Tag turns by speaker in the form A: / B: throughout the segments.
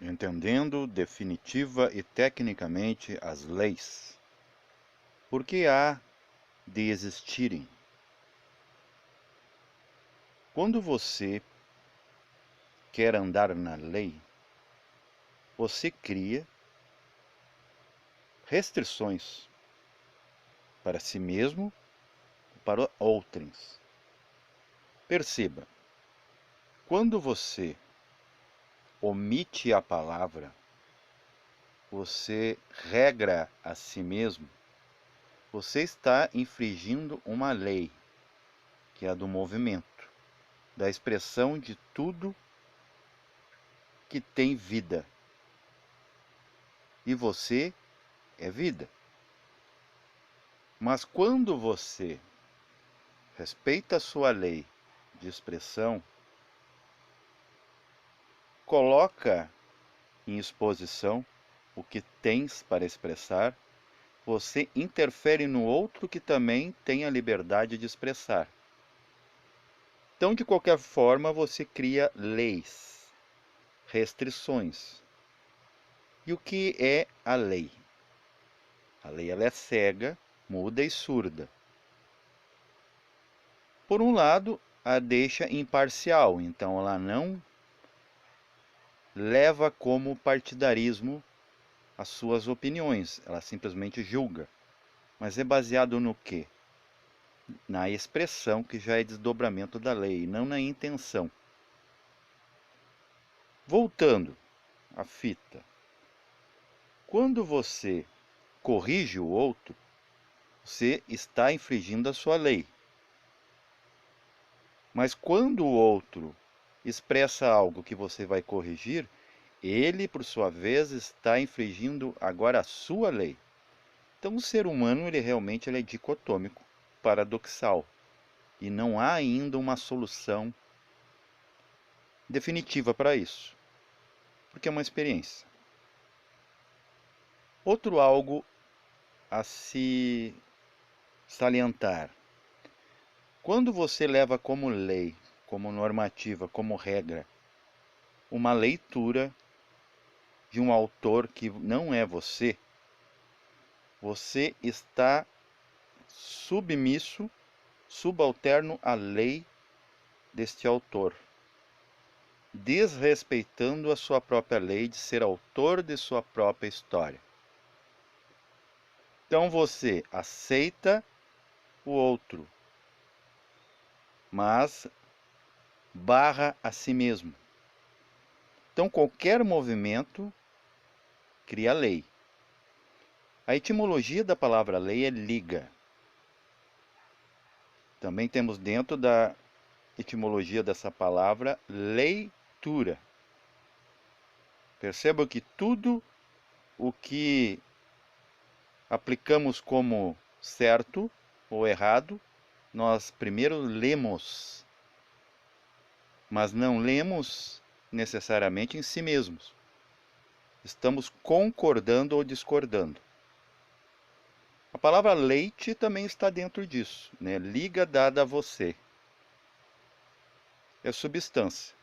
A: Entendendo definitiva e tecnicamente as leis, por que há de existirem? Quando você quer andar na lei, você cria restrições para si mesmo e para outrens. Perceba, quando você omite a palavra, você regra a si mesmo, você está infringindo uma lei, que é a do movimento, da expressão de tudo que tem vida. E você é vida. Mas quando você respeita a sua lei de expressão, coloca em exposição o que tens para expressar, você interfere no outro que também tem a liberdade de expressar. Então, de qualquer forma, você cria leis, restrições. E o que é a lei? A lei ela é cega, muda e surda. Por um lado, a deixa imparcial, então ela não leva como partidarismo as suas opiniões, ela simplesmente julga. Mas é baseado no quê? Na expressão, que já é desdobramento da lei, não na intenção. Voltando à fita, quando você corrige o outro, você está infringindo a sua lei. Mas quando o outro expressa algo que você vai corrigir, ele, por sua vez, está infringindo agora a sua lei. Então o ser humano ele é dicotômico, paradoxal, e não há ainda uma solução definitiva para isso, porque é uma experiência. Outro algo a se salientar: quando você leva como lei, como normativa, como regra, uma leitura de um autor que não é você, você está submisso, subalterno à lei deste autor, desrespeitando a sua própria lei de ser autor de sua própria história. Então você aceita o outro, mas barra a si mesmo. Então qualquer movimento cria lei. A etimologia da palavra lei é liga. Também temos dentro da etimologia dessa palavra leitura. Perceba que tudo o que aplicamos como certo ou errado, nós primeiro lemos, mas não lemos necessariamente em si mesmos. Estamos concordando ou discordando. A palavra leite também está dentro disso, né? Liga dada a você. É substância.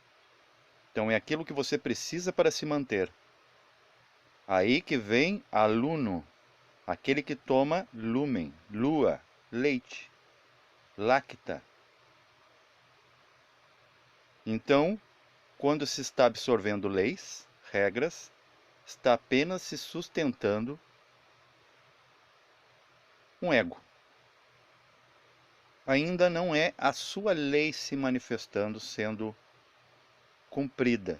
A: Então é aquilo que você precisa para se manter. Aí que vem aluno, aquele que toma lumen, lua, leite, lacta. Então, quando se está absorvendo leis, regras, está apenas se sustentando um ego. Ainda não é a sua lei se manifestando, sendo cumprida,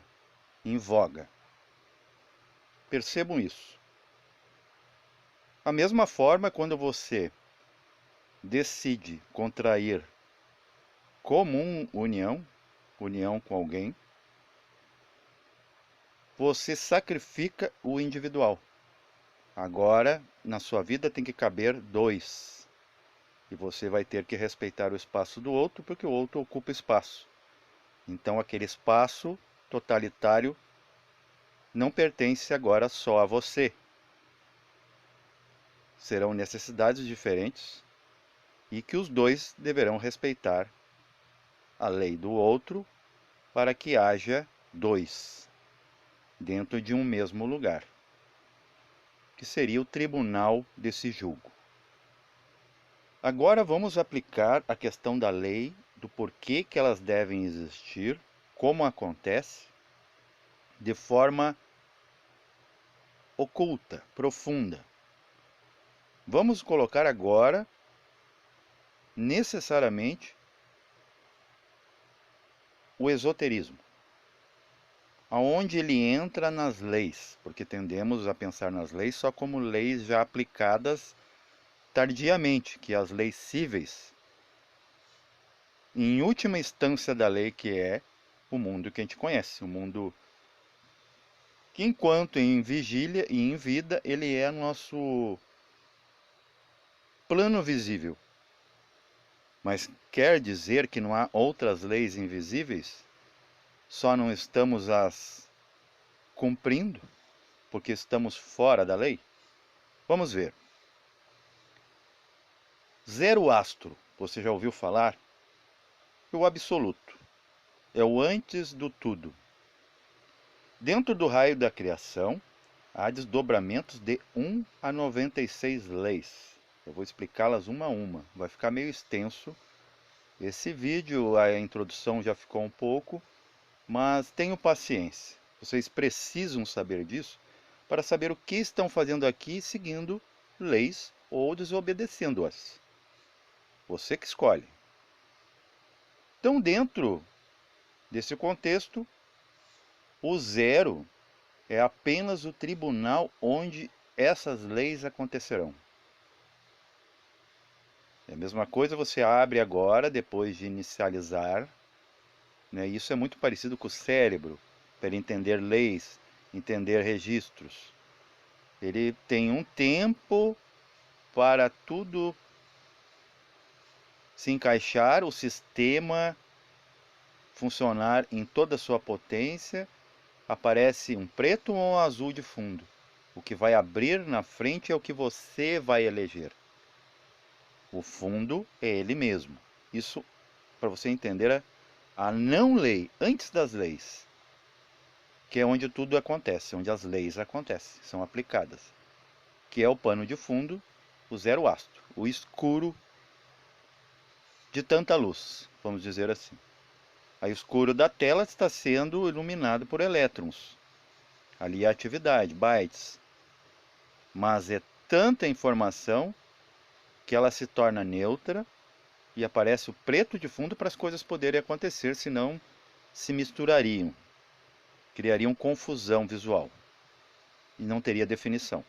A: em voga. Percebam isso. A mesma forma, quando você decide contrair comum união com alguém, você sacrifica o individual. Agora, na sua vida tem que caber dois. E você vai ter que respeitar o espaço do outro, porque o outro ocupa espaço. Então aquele espaço totalitário não pertence agora só a você. Serão necessidades diferentes e que os dois deverão respeitar a lei do outro para que haja dois. dentro de um mesmo lugar, que seria o tribunal desse julgo. Agora vamos aplicar a questão da lei, do porquê que elas devem existir, como acontece, de forma oculta, profunda. Vamos colocar agora, necessariamente, o esoterismo, aonde ele entra nas leis, porque tendemos a pensar nas leis só como leis já aplicadas tardiamente, que as leis cíveis, em última instância da lei, que é o mundo que a gente conhece, o mundo que, enquanto em vigília e em vida, ele é nosso plano visível. Mas quer dizer que não há outras leis invisíveis? Só não estamos as cumprindo porque estamos fora da lei? Vamos ver. Zoroastro, você já ouviu falar? É o absoluto, é o antes do tudo. Dentro do raio da criação, há desdobramentos de 1 a 96 leis. Eu vou explicá-las uma a uma, vai ficar meio extenso. Esse vídeo, a introdução já ficou um pouco, mas tenham paciência. Vocês precisam saber disso para saber o que estão fazendo aqui, seguindo leis ou desobedecendo-as. Você que escolhe. Então, dentro desse contexto, o zero é apenas o tribunal onde essas leis acontecerão. É a mesma coisa, você abre agora, depois de inicializar, né? Isso é muito parecido com o cérebro, para entender leis, entender registros. Ele tem um tempo para tudo se encaixar, o sistema funcionar em toda a sua potência. Aparece um preto ou um azul de fundo. O que vai abrir na frente é o que você vai eleger. O fundo é ele mesmo. Isso para você entender a não lei, antes das leis, que é onde tudo acontece, onde as leis acontecem, são aplicadas, que é o pano de fundo, o zoroastro, o escuro de tanta luz, vamos dizer assim. Aí o escuro da tela está sendo iluminado por elétrons. Ali é a atividade, bytes. Mas é tanta informação que ela se torna neutra e aparece o preto de fundo para as coisas poderem acontecer, senão se misturariam, criariam confusão visual e não teria definição.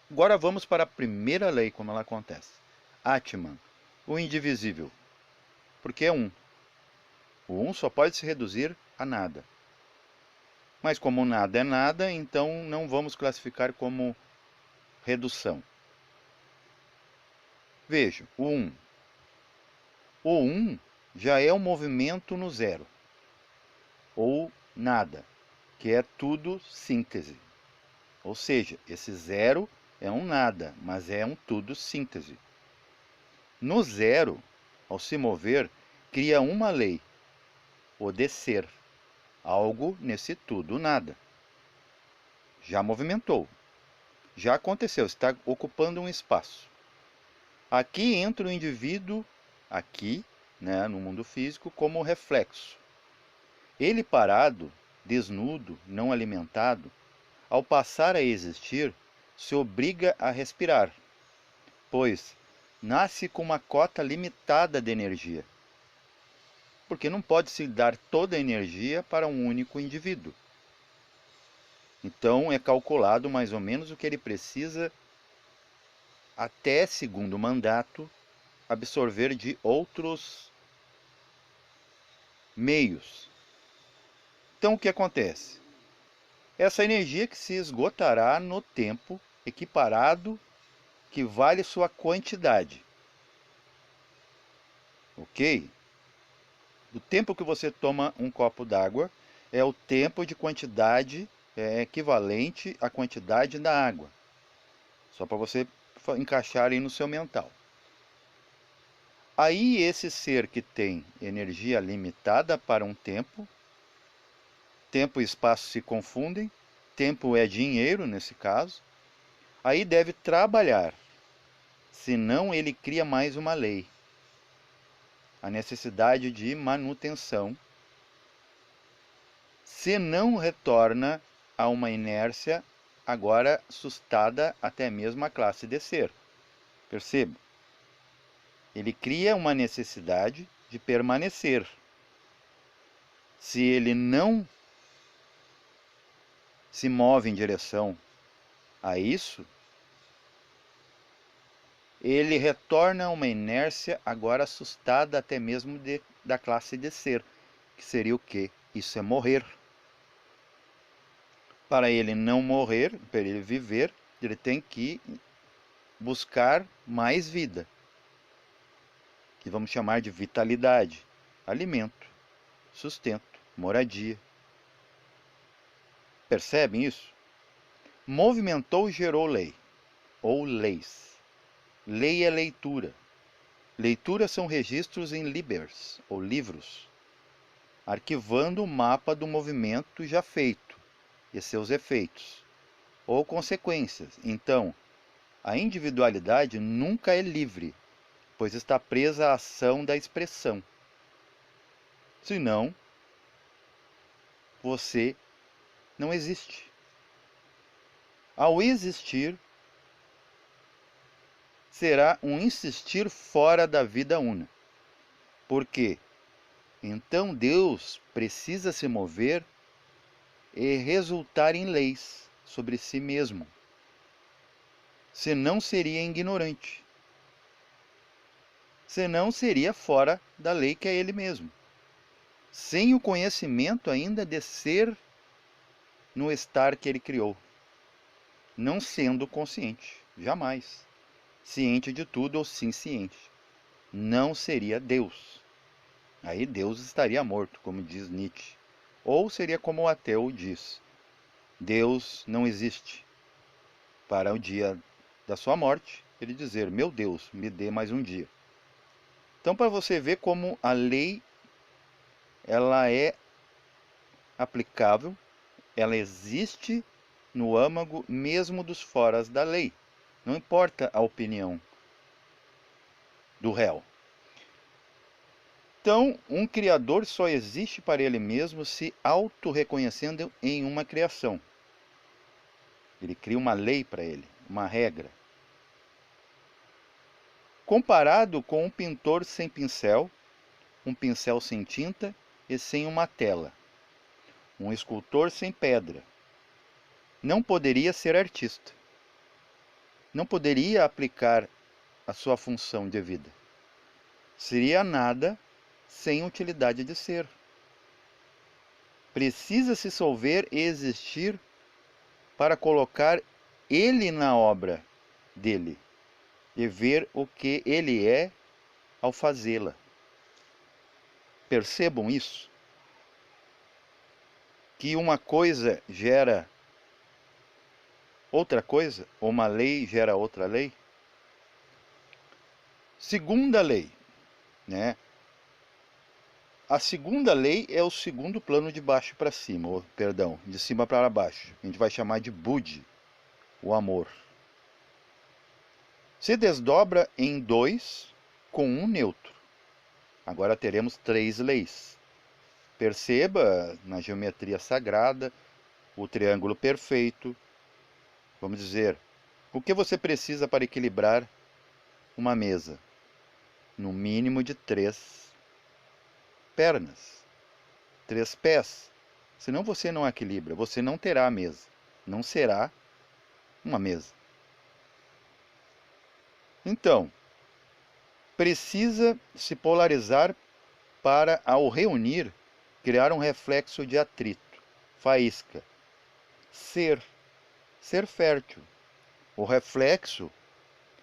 A: Agora vamos para a primeira lei, como ela acontece. Atman, o indivisível, porque é um. O um só pode se reduzir a nada. Mas como nada é nada, então não vamos classificar como redução. Veja, o 1. O 1 já é um movimento no zero, ou nada, que é tudo síntese. Ou seja, esse zero é um nada, mas é um tudo síntese. No zero, ao se mover, cria uma lei, o descer, algo nesse tudo nada. Já movimentou, já aconteceu, está ocupando um espaço. Aqui entra o indivíduo, aqui, né, no mundo físico, como reflexo. Ele parado, desnudo, não alimentado, ao passar a existir, se obriga a respirar, pois nasce com uma cota limitada de energia, porque não pode se dar toda a energia para um único indivíduo. Então é calculado mais ou menos o que ele precisa até, segundo o mandato, absorver de outros meios. Então o que acontece? Essa energia que se esgotará no tempo equiparado que vale sua quantidade. Ok? O tempo que você toma um copo d'água é o tempo de quantidade equivalente à quantidade da água. Só para você encaixar aí no seu mental. Aí esse ser que tem energia limitada para um tempo, Tempo e espaço se confundem, tempo é dinheiro nesse caso. Aí deve trabalhar, senão ele cria mais uma lei. A necessidade de manutenção, se não retorna a uma inércia agora sustada até mesmo a classe de ser. Perceba? Ele cria uma necessidade de permanecer. Se ele não se move em direção a isso, ele retorna a uma inércia agora assustada até mesmo da classe de ser, que seria o quê? Isso é morrer. Para ele não morrer, para ele viver, ele tem que buscar mais vida, que vamos chamar de vitalidade, alimento, sustento, moradia. Percebem isso? Movimentou, gerou lei, ou leis. Lei é leitura. Leituras são registros em libers, ou livros, arquivando o mapa do movimento já feito e seus efeitos, ou consequências. Então, a individualidade nunca é livre, pois está presa à ação da expressão. Senão, você não existe. Ao existir, será um insistir fora da vida una. Por quê? Então Deus precisa se mover e resultar em leis sobre si mesmo. Senão seria ignorante. Senão seria fora da lei que é ele mesmo. Sem o conhecimento ainda de ser no estar que ele criou. Não sendo consciente, jamais. Ciente de tudo ou sim ciente. Não seria Deus. Aí Deus estaria morto, como diz Nietzsche. Ou seria como o ateu diz: Deus não existe. Para o dia da sua morte, ele dizer: meu Deus, me dê mais um dia. Então, para você ver como a lei ela é aplicável, ela existe no âmago mesmo dos foras da lei. Não importa a opinião do réu. Então, um criador só existe para ele mesmo se auto-reconhecendo em uma criação. Ele cria uma lei para ele, uma regra. Comparado com um pintor sem pincel, um pincel sem tinta e sem uma tela, um escultor sem pedra, não poderia ser artista. Não poderia aplicar a sua função de vida. Seria nada sem utilidade de ser. Precisa se solver e existir para colocar ele na obra dele e ver o que ele é ao fazê-la. Percebam isso? Que uma coisa gera outra coisa, ou uma lei gera outra lei. Segunda lei, né? A segunda lei é o segundo plano de baixo para cima, ou, perdão, de cima para baixo. A gente vai chamar de Budi, o amor. Se desdobra em 2 com um neutro. Agora teremos 3 leis. Perceba na geometria sagrada o triângulo perfeito. Vamos dizer, o que você precisa para equilibrar uma mesa? No mínimo de 3 pernas, 3 pés. Senão você não equilibra, você não terá a mesa. Não será uma mesa. Então, precisa se polarizar para, ao reunir, criar um reflexo de atrito, faísca. Ser fértil. O reflexo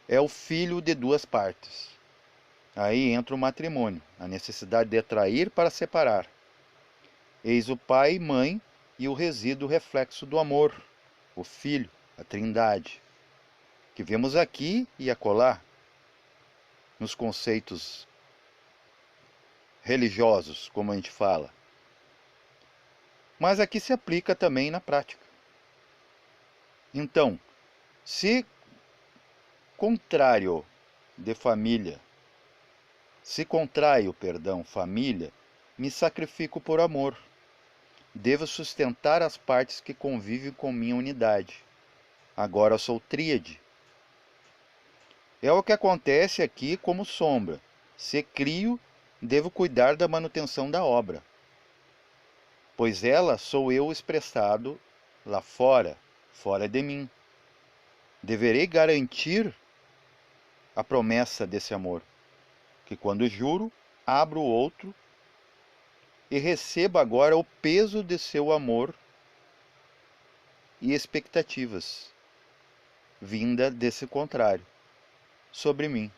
A: é o filho de duas partes. Aí entra o matrimônio, a necessidade de atrair para separar. Eis o pai e mãe e o resíduo reflexo do amor, o filho, a trindade, que vemos aqui e acolá nos conceitos religiosos, como a gente fala. Mas aqui se aplica também na prática. Então, se contraio de família, se contraio, perdão, família, me sacrifico por amor. Devo sustentar as partes que convivem com minha unidade. Agora sou tríade. É o que acontece aqui como sombra. Se crio, devo cuidar da manutenção da obra, pois ela sou eu expressado lá fora, fora de mim. Deverei garantir a promessa desse amor, que quando juro, abro o outro e recebo agora o peso de seu amor e expectativas, vinda desse contrário, sobre mim.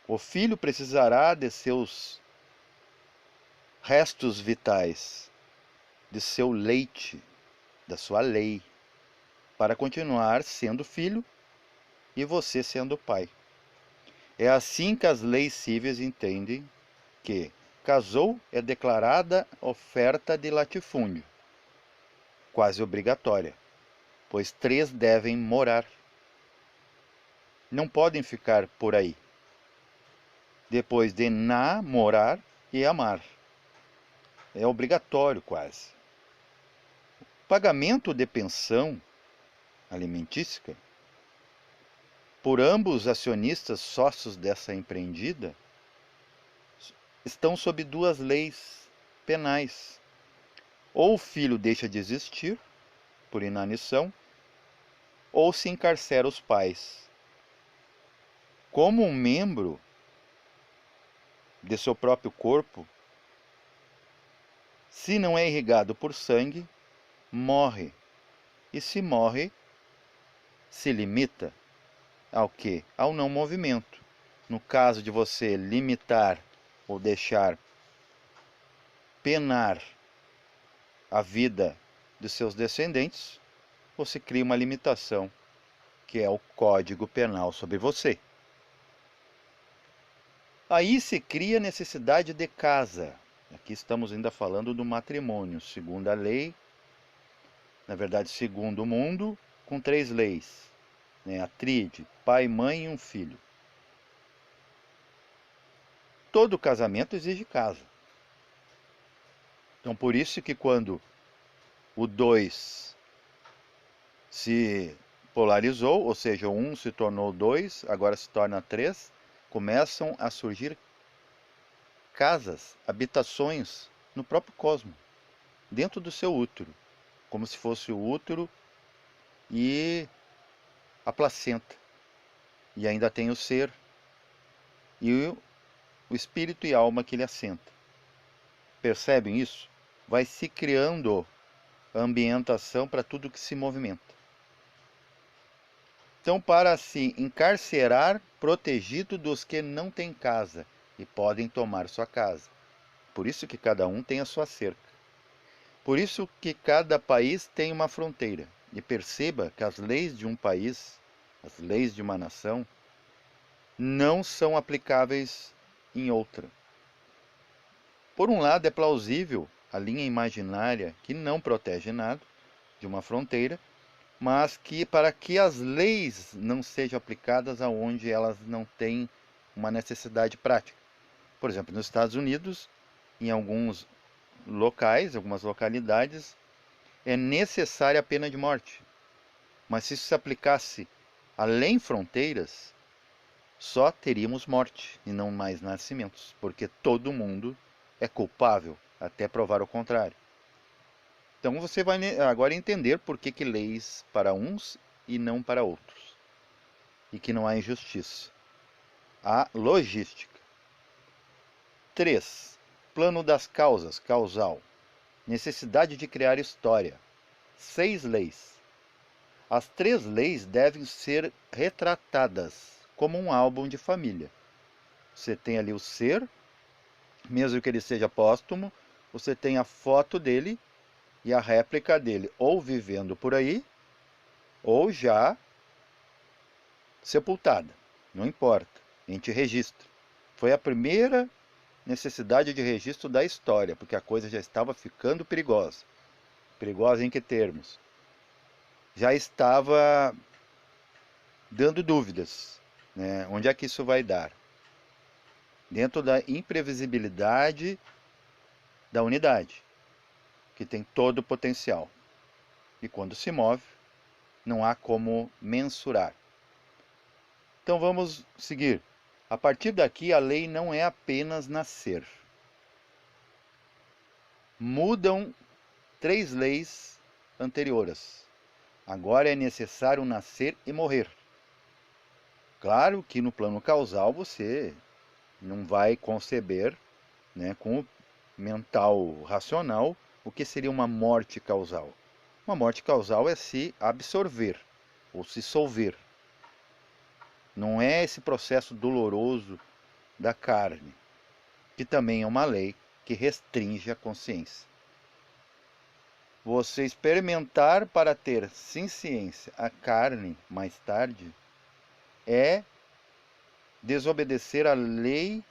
A: O filho precisará de seus restos vitais, de seu leite, da sua lei, para continuar sendo filho e você sendo pai. É assim que as leis cíveis entendem que casou é declarada oferta de latifúndio, quase obrigatória, pois 3 devem morar. Não podem ficar por aí, depois de namorar e amar. É obrigatório quase. Pagamento de pensão alimentícia por ambos acionistas sócios dessa empreendida estão sob 2 leis penais. Ou o filho deixa de existir por inanição, ou se encarcera os pais. Como um membro de seu próprio corpo, se não é irrigado por sangue, morre. E se morre, se limita ao quê? Ao não movimento. No caso de você limitar ou deixar penar a vida de seus descendentes, você cria uma limitação, que é o Código Penal sobre você. Aí se cria a necessidade de casa. Aqui estamos ainda falando do matrimônio, segundo a lei, na verdade, segundo o mundo, com 3 leis, né? A tríade, pai, mãe e um filho. Todo casamento exige casa. Então, por isso que quando o 2 se polarizou, ou seja, o 1 se tornou 2, agora se torna 3, começam a surgir casas, habitações no próprio cosmos, dentro do seu útero, como se fosse o útero e a placenta. E ainda tem o ser e o espírito e alma que ele assenta. Percebem isso? Vai se criando a ambientação para tudo que se movimenta. Então, para se encarcerar, protegido dos que não têm casa e podem tomar sua casa. Por isso que cada um tem a sua cerca. Por isso que cada país tem uma fronteira. E perceba que as leis de um país, as leis de uma nação, não são aplicáveis em outra. Por um lado, é plausível a linha imaginária que não protege nada de uma fronteira, mas que para que as leis não sejam aplicadas aonde elas não têm uma necessidade prática. Por exemplo, nos Estados Unidos, em alguns locais, algumas localidades, é necessária a pena de morte. Mas se isso se aplicasse além fronteiras, só teríamos morte e não mais nascimentos, porque todo mundo é culpável até provar o contrário. Então você vai agora entender por que leis para uns e não para outros. E que não há injustiça. Há logística. 3. Plano das causas, causal. Necessidade de criar história. 6 leis. As 3 leis devem ser retratadas como um álbum de família. Você tem ali o ser, mesmo que ele seja póstumo, você tem a foto dele e a réplica dele, ou vivendo por aí, ou já sepultada. Não importa, a gente registra. Foi a primeira necessidade de registro da história, porque a coisa já estava ficando perigosa. Perigosa em que termos? Já estava dando dúvidas, né? Onde é que isso vai dar? Dentro da imprevisibilidade da unidade, que tem todo o potencial. E quando se move, não há como mensurar. Então vamos seguir. A partir daqui, a lei não é apenas nascer. Mudam 3 leis anteriores. Agora é necessário nascer e morrer. Claro que no plano causal você não vai conceber, né, com o mental racional, o que seria uma morte causal. Uma morte causal é se absorver ou se solver. Não é esse processo doloroso da carne, que também é uma lei que restringe a consciência. Você experimentar para ter ciência a carne mais tarde é desobedecer a lei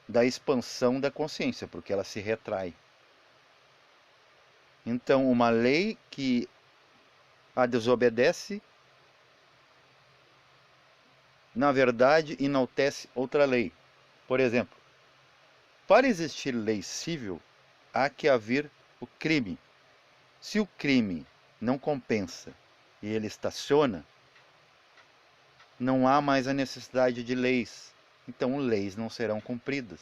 A: da expansão da consciência, porque ela se retrai. Então, uma lei que a desobedece, na verdade, enaltece outra lei. Por exemplo, para existir lei civil, há que haver o crime. Se o crime não compensa e ele estaciona, não há mais a necessidade de leis. Então, leis não serão cumpridas.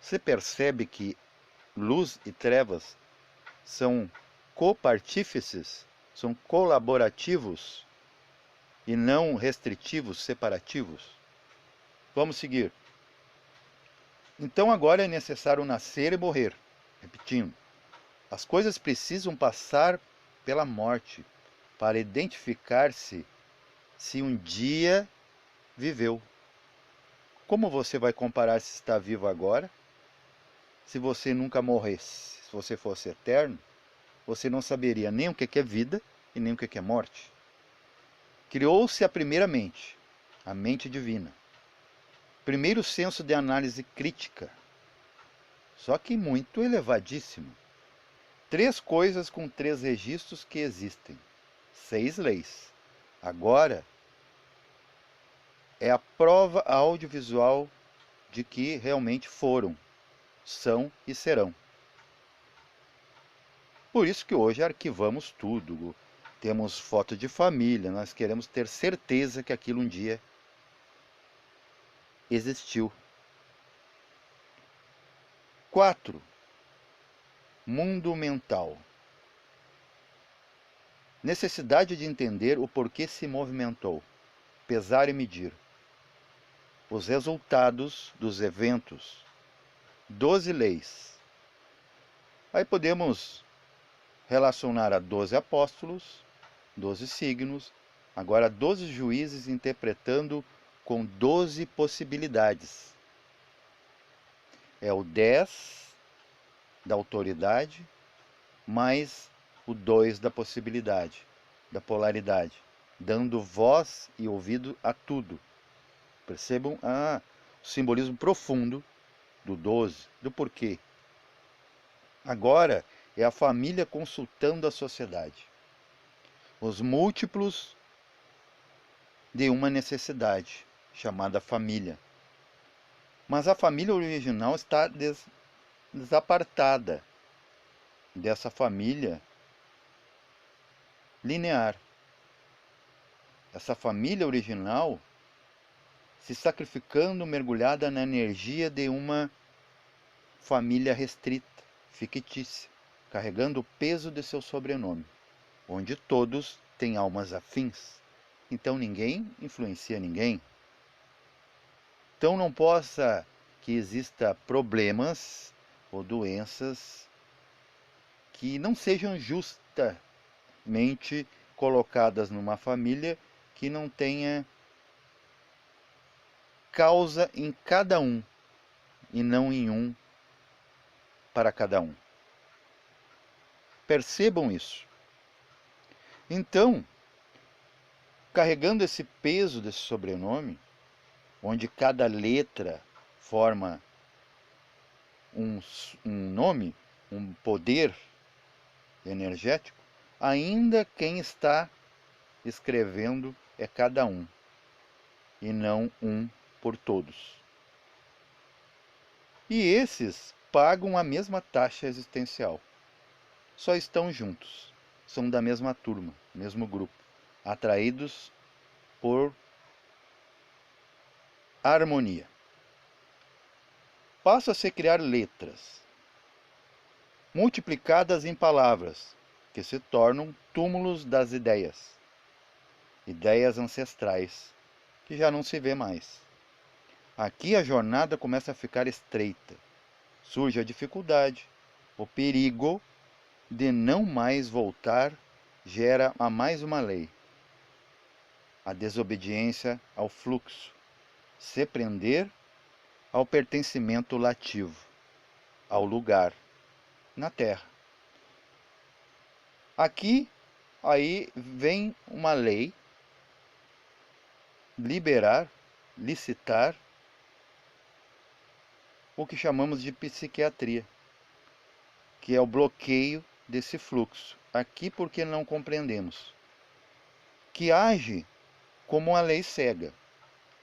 A: Você percebe que luz e trevas são copartífices, são colaborativos e não restritivos, separativos? Vamos seguir. Então agora é necessário nascer e morrer. Repetindo, as coisas precisam passar pela morte para identificar-se se um dia viveu. Como você vai comparar se está vivo agora, se você nunca morresse? Se você fosse eterno, você não saberia nem o que é vida e nem o que é morte. Criou-se a primeira mente, a mente divina. Primeiro senso de análise crítica, só que muito elevadíssimo. 3 coisas com 3 registros que existem. 6 leis. Agora é a prova audiovisual de que realmente foram, são e serão. Por isso que hoje arquivamos tudo. Temos foto de família, nós queremos ter certeza que aquilo um dia existiu. 4. Mundo mental. Necessidade de entender o porquê se movimentou, pesar e medir. Os resultados dos eventos. 12 leis. Aí podemos relacionar a 12 apóstolos, 12 signos, agora 12 juízes interpretando com 12 possibilidades. É o 10 da autoridade, mais o 2 da possibilidade, da polaridade, dando voz e ouvido a tudo. Percebam o simbolismo profundo do 12, do porquê. Agora é a família consultando a sociedade. Os múltiplos de uma necessidade, chamada família. Mas a família original está desapartada dessa família linear. Essa família original se sacrificando, mergulhada na energia de uma família restrita, fictícia, carregando o peso de seu sobrenome, onde todos têm almas afins. Então ninguém influencia ninguém. Então não possa que exista problemas ou doenças que não sejam justamente colocadas numa família que não tenha causa em cada um e não em um para cada um. Percebam isso. Então, carregando esse peso desse sobrenome, onde cada letra forma um nome, um poder energético, ainda quem está escrevendo é cada um, e não um por todos. E esses pagam a mesma taxa existencial. Só estão juntos, são da mesma turma, mesmo grupo, atraídos por harmonia. Passa-se a criar letras, multiplicadas em palavras, que se tornam túmulos das ideias, ideias ancestrais, que já não se vê mais. Aqui a jornada começa a ficar estreita, surge a dificuldade, o perigo de não mais voltar gera a mais uma lei, a desobediência ao fluxo, se prender ao pertencimento lativo, ao lugar, na terra. Aqui, aí vem uma lei, liberar, licitar, o que chamamos de psiquiatria, que é o bloqueio desse fluxo. Aqui porque não compreendemos. Que age como uma lei cega.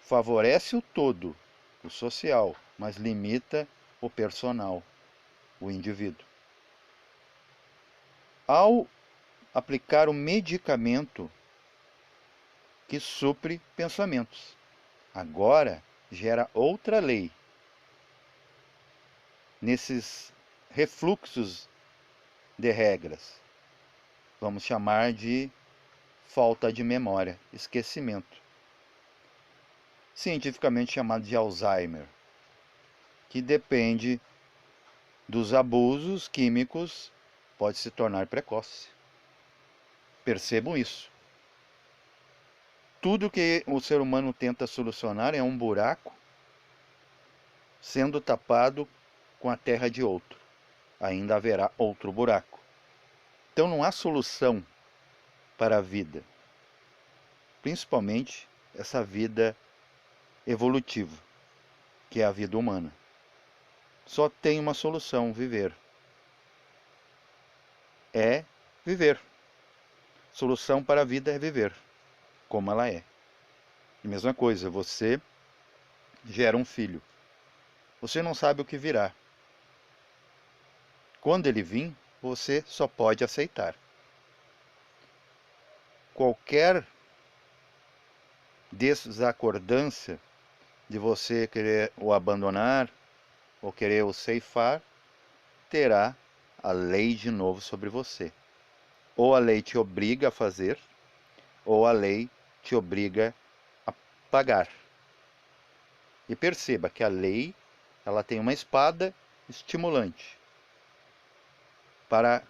A: Favorece o todo, o social, mas limita o personal, o indivíduo. Ao aplicar o medicamento que supre pensamentos, agora gera outra lei. Nesses refluxos de regras, vamos chamar de falta de memória, esquecimento, cientificamente chamado de Alzheimer, que depende dos abusos químicos, pode se tornar precoce. Percebam isso. Tudo que o ser humano tenta solucionar é um buraco sendo tapado com a terra de outro. Ainda haverá outro buraco. Então não há solução para a vida, principalmente essa vida evolutiva, que é a vida humana. Só tem uma solução: viver. É viver. Solução para a vida é viver, como ela é. E mesma coisa, você gera um filho. Você não sabe o que virá. Quando ele vir, você só pode aceitar. Qualquer desacordância de você querer o abandonar ou querer o ceifar, terá a lei de novo sobre você. Ou a lei te obriga a fazer, ou a lei te obriga a pagar. E perceba que a lei, ela tem uma espada estimulante para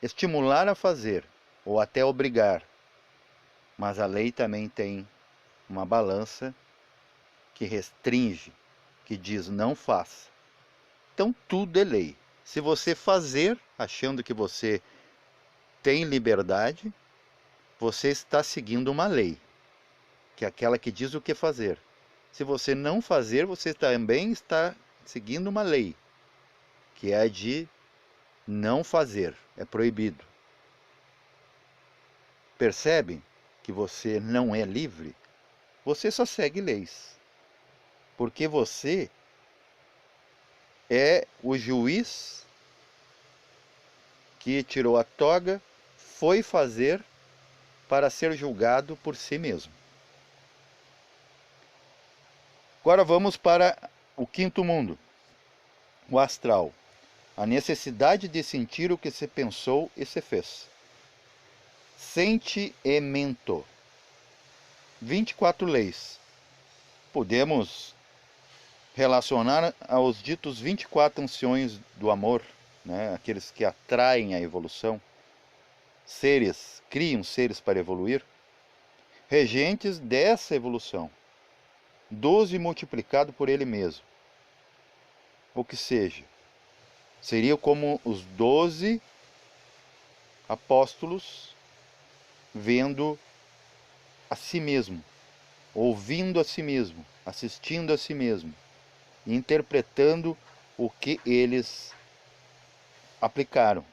A: estimular a fazer, ou até obrigar. Mas a lei também tem uma balança que restringe, que diz não faça. Então tudo é lei. Se você fazer, achando que você tem liberdade, você está seguindo uma lei, que é aquela que diz o que fazer. Se você não fazer, você também está seguindo uma lei, que é a de não fazer, é proibido. Percebem que você não é livre? Você só segue leis, porque você é o juiz que tirou a toga, foi fazer para ser julgado por si mesmo. Agora vamos para o quinto mundo, o astral. A necessidade de sentir o que se pensou e se fez. Sentimento. 24 leis. Podemos relacionar aos ditos 24 anciões do amor, né? Aqueles que atraem a evolução. Seres, criam seres para evoluir. Regentes dessa evolução. 12 multiplicado por ele mesmo. Ou que seja, seria como os 12 apóstolos vendo a si mesmo, ouvindo a si mesmo, assistindo a si mesmo, interpretando o que eles aplicaram.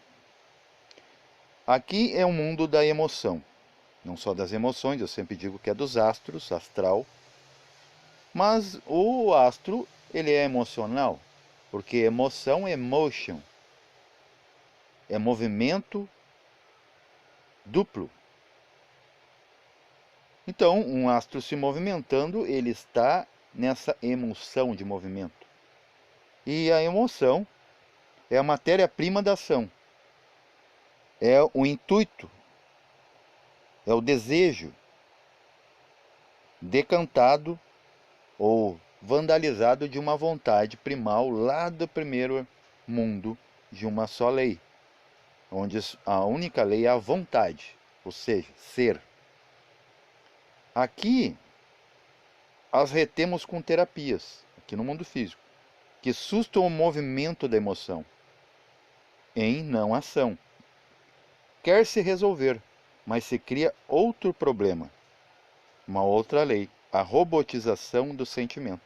A: Aqui é o mundo da emoção, não só das emoções, eu sempre digo que é dos astros, astral, mas o astro, ele é emocional, porque emoção é motion, é movimento duplo. Então, um astro se movimentando, ele está nessa emoção de movimento. E a emoção é a matéria-prima da ação, é o intuito, é o desejo decantado ou vandalizado de uma vontade primal lá do primeiro mundo de uma só lei, onde a única lei é a vontade, ou seja, ser. Aqui as retemos com terapias, aqui no mundo físico, que sustam o movimento da emoção em não ação. Quer se resolver, mas se cria outro problema, uma outra lei, a robotização do sentimento,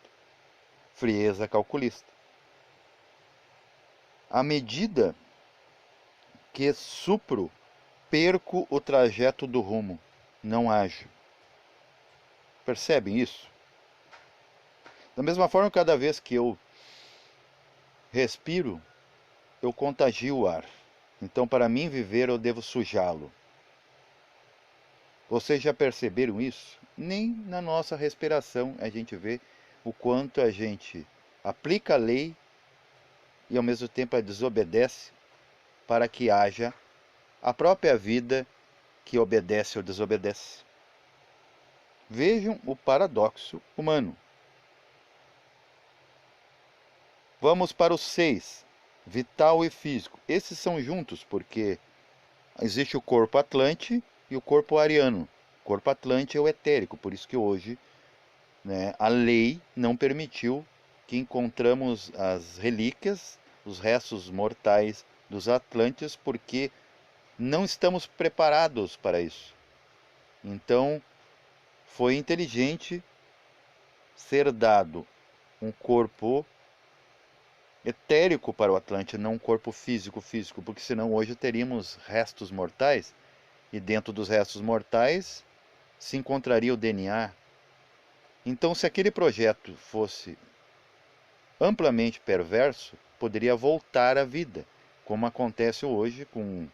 A: frieza calculista. À medida que supro, perco o trajeto do rumo, não ajo. Percebem isso? Da mesma forma, cada vez que eu respiro, eu contagio o ar. Então, para mim viver, eu devo sujá-lo. Vocês já perceberam isso? Nem na nossa respiração a gente vê o quanto a gente aplica a lei e ao mesmo tempo a desobedece para que haja a própria vida que obedece ou desobedece. Vejam o paradoxo humano. Vamos para os 6, vital e físico. Esses são juntos porque existe o corpo atlante e o corpo ariano. O corpo atlante é o etérico, por isso que hoje, né, a lei não permitiu que encontramos as relíquias, os restos mortais dos atlantes, porque não estamos preparados para isso. Então, foi inteligente ser dado um corpo etérico para o Atlante, não um corpo físico, porque senão hoje teríamos restos mortais, e dentro dos restos mortais se encontraria o DNA. Então, se aquele projeto fosse amplamente perverso, poderia voltar à vida, como acontece hoje com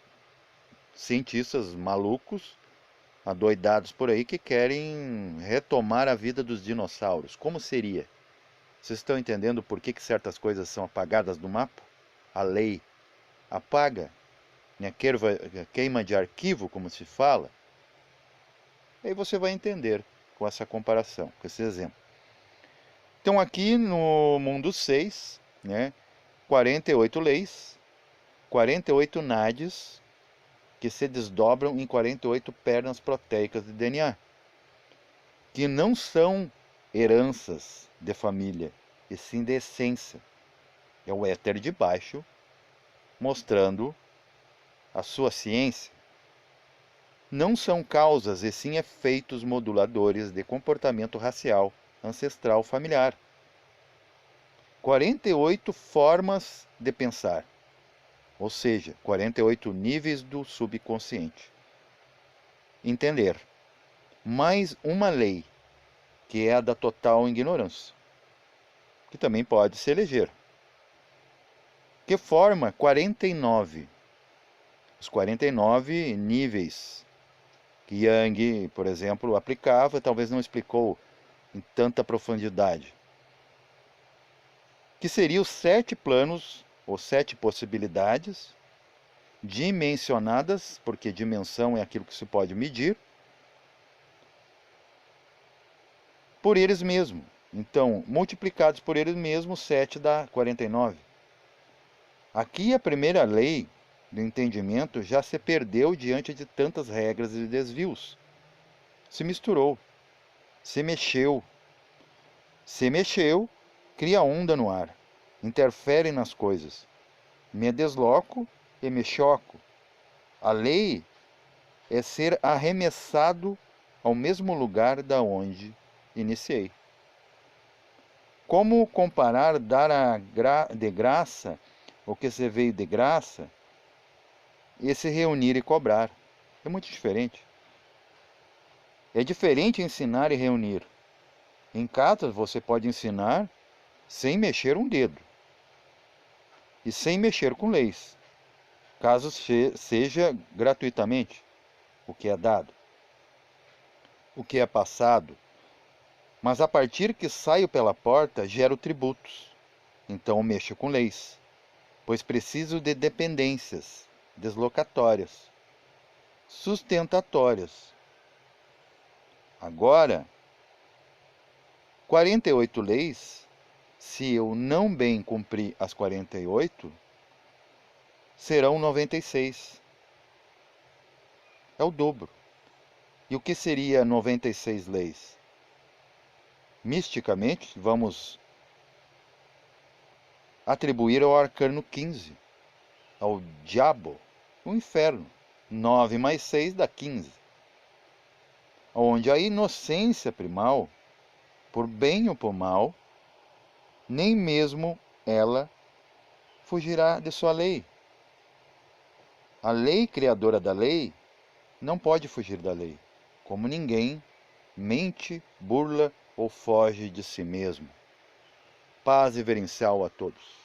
A: cientistas malucos, adoidados por aí, que querem retomar a vida dos dinossauros. Como seria? Vocês estão entendendo por que certas coisas são apagadas do mapa? A lei apaga, queima de arquivo, como se fala. Aí você vai entender com essa comparação, com esse exemplo. Então aqui no mundo 6, né, 48 leis, 48 nádias, que se desdobram em 48 pernas proteicas de DNA, que não são heranças de família, e sim de essência. É o éter de baixo, mostrando a sua ciência. Não são causas, e sim efeitos moduladores de comportamento racial, ancestral, familiar. 48 formas de pensar, ou seja, 48 níveis do subconsciente. Entender. Mais uma lei, que é a da total ignorância, que também pode se eleger, que forma 49. Os 49 níveis que Jung, por exemplo, aplicava, talvez não explicou em tanta profundidade, que seriam os 7 planos, ou 7 possibilidades, dimensionadas, porque dimensão é aquilo que se pode medir, por eles mesmos. Então, multiplicados por eles mesmos, 7 dá 49. Aqui a primeira lei do entendimento já se perdeu diante de tantas regras e desvios. Se misturou, se mexeu. Se mexeu, cria onda no ar, interfere nas coisas. Me desloco e me choco. A lei é ser arremessado ao mesmo lugar da onde iniciei. Como comparar dar de graça o que se veio de graça e se reunir e cobrar? É muito diferente. É diferente ensinar e reunir. Em casa você pode ensinar sem mexer um dedo e sem mexer com leis, caso seja gratuitamente o que é dado, o que é passado. Mas a partir que saio pela porta, gero tributos. Então mexo com leis, pois preciso de dependências deslocatórias, sustentatórias. Agora, 48 leis, se eu não bem cumprir as 48, serão 96. É o dobro. E o que seria 96 leis? Misticamente, vamos atribuir ao arcano 15, ao diabo, o inferno. 9 mais 6 dá 15. Onde a inocência primal, por bem ou por mal, nem mesmo ela fugirá de sua lei. A lei criadora da lei não pode fugir da lei, como ninguém mente, burla ou foge de si mesmo. Paz e verencial a todos.